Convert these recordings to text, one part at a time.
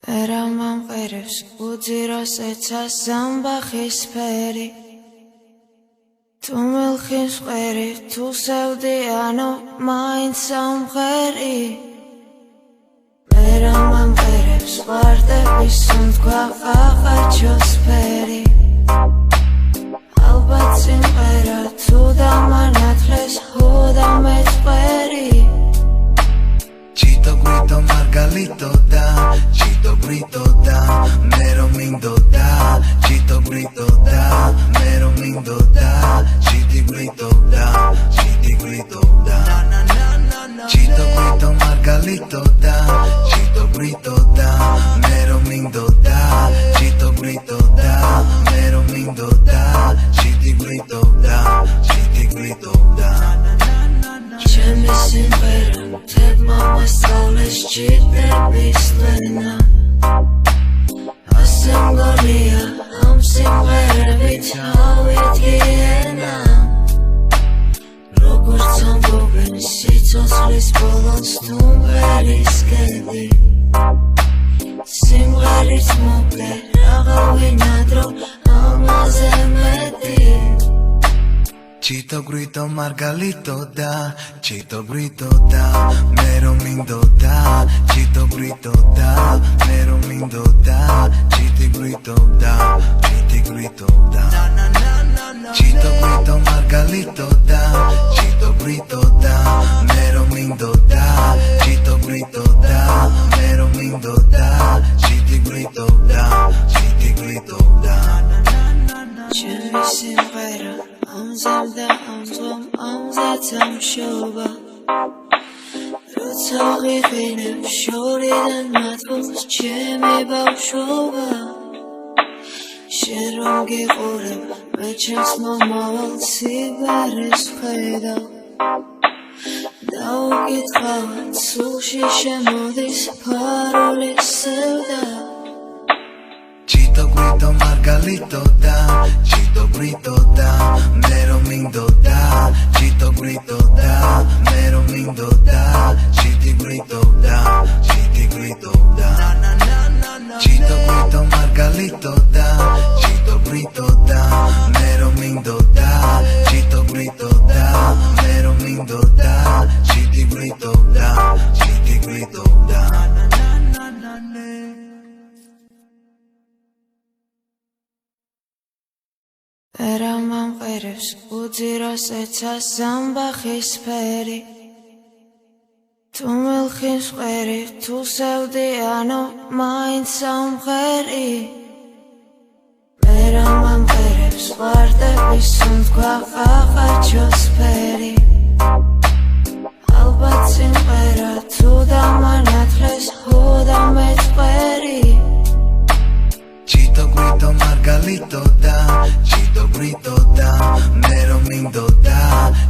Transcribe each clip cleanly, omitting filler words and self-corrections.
Era mamqerevs udziros etsas zambახის ფერი თუ მელხის ყერი თუ სევდიანო მაინც სამღერი Era mamqerevs ვარდების სუნთქვა ყაყაჩოს ფერი ალბათ სიმღერა თუ დამანათლეს ჰოდა მეწყერი Chito grito margalito da Chito grito da Mero mindo da Chito grito da Mero mindo da Chiti grito da Chiti grito da Chito grito margalito da Chito grito da Mero mindo da Chito grito da Mero mindo da Chiti grito da Chiti grito da Ჩემი სიმღერა თებმა მასწავლეს ჭირდების ლენა ასე მგონია ამ სიმღერებით ავიდგიენა როგორც ამბობენ სიცოცხლის ბოლოს თუ მღერის კედი სიმღერით მოკლე აღავინა დრო ამაზე მეტი Chito grito margalito da Chito grito da Mero mindo da Chito grito da Mero mindo da Chiti grito da Chiti grito da Chito grito margalito da Chito grito da Mero mindo da Chito grito da Mero mindo da Chiti grito da Chiti grito da Ჩემი სიმღერა ამზამ და ამძღვამ ამზეც ამშობა როცა ვიღინებ შორიდან მათგულს ჩემი ბავშვობა შენ რომ გიყურებ მე ჩემს მომავალ სიბერეს ვხედავ დაუკითხავად სულში შემოდის ფარულის სევდა Chito grito margalito da Chito grito da Mero mindo da Chito grito da Mero mindo da Chiti grito da Chiti grito da Chito grito margalito da Chito grito da Mero mindo da Chito grito da Mero mindo da Chiti grito da Chiti grito da Era mamqerevs udziros etsas zambახის ფერი თუ მელხის ყერი თუ სევდიანო მაინც სამღერი Era mamqerevs ვარდების სუნთქვა ყაყაჩოს ფერი ალბათ სიმღერა თუ დამანათლეს ჰოდა მეწყერი Chito grito margalito da Chito grito da Mero mindo da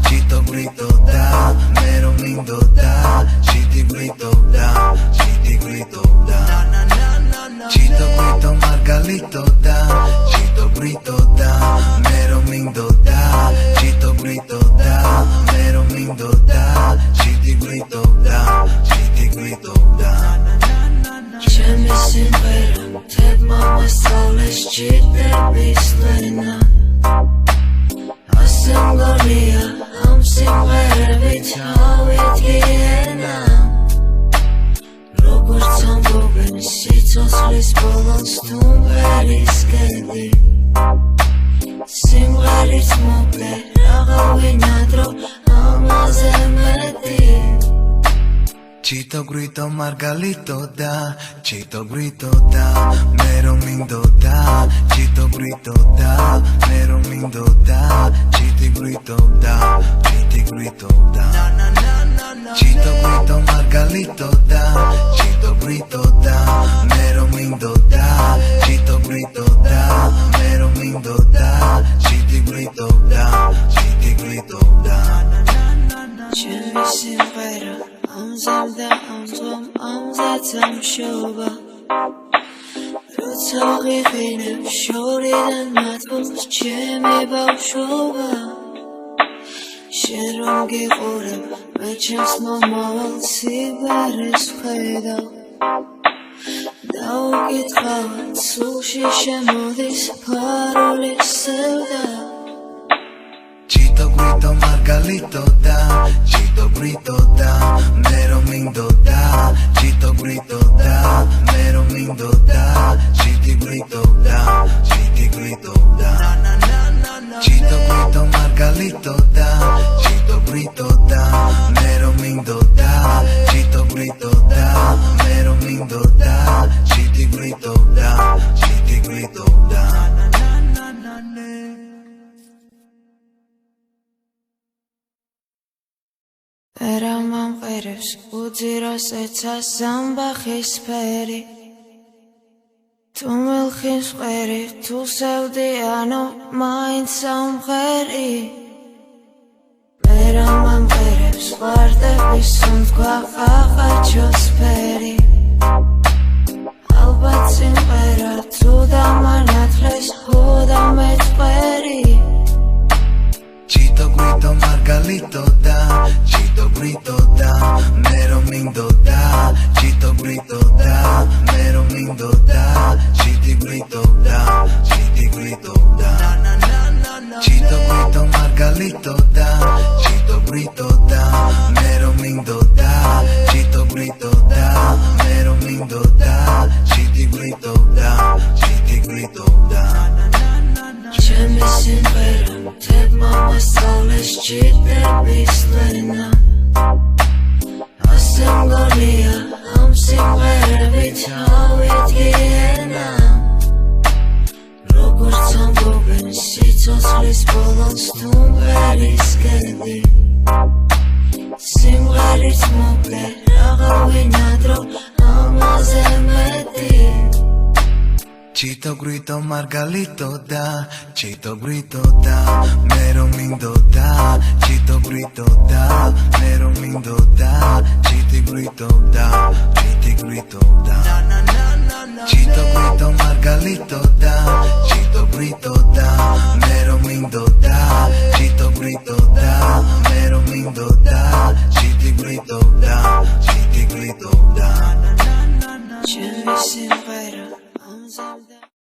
Chito grito da Mero mindo da Chiti grito da Chiti grito da Chito grito margalito da Chito grito da Mero mindo da Chito grito da Mero mindo da Chiti grito da Chiti grito da Ჩემი სიმღერა თებმა მასწავლეს ჭირდების ლენა ასე მგონია ამ სიმღერებით ავიდგიენა როგორც ამბობენ სიცოცხლის ბოლოს თუ მღერის კედი სიმღერით მოკლე აღავინა დრო ამაზე მეტი Chito grito margalito da Chito grito da Mero mindo da Chito grito da Mero mindo da Chiti grito da Chiti grito da Chito grito margalito da Chito grito da Mero mindo da Chito grito da Mero mindo da Chiti grito da Chiti grito da Ჩემი სიმღერა ამზამ და ამძღვამ ამზეც ამშობა როცა ვიღინებ შორიდან მათგულს ჩემი ბავშვობა შენ რომ გიყურებ მე ჩემს მომავალ სიბერეს ვხედავ მოგიტყავ სულში შემოდის ფარულის სევდა Chito grito margalito da Chito grito da Mero mindo da Chito grito da Mero mindo da Chiti grito da Chiti grito da Chito grito margalito da Chito grito da Mero mindo da Chito grito da Mero mindo da Chiti grito da Chiti grito da Pera mamqerevs udziros etsas zambahis feri Tu milkhins qeri tu sevdiano maints samqeri Pera mamqerevs qardebis un თქვა qaqachos feri Albat simqera tu damanatles khuda metqeri Chito grito margalito da Chito grito da Mero mindo da Chito grito da Mero mindo da Chiti grito da Chiti grito da Chito grito margalito da Chito grito da Mero mindo da Chito grito da Mero mindo da Chiti grito da Chiti grito da Ჩემი სიმღერა თებმა მასწავლეს ჭირდების ლენა ასე მგონია ამ სიმღერებით ავიდგენა როგორც ამბობენ სიცოცხლის ბოლოს თუმბერის კედი სიმღერით მოკლე აღარ ვინადრო ამაზე მეტი Chito grito margalito da Chito grito da Mero mindo da Chito grito da Mero mindo da Chiti grito da Chiti grito da Chito grito margalito da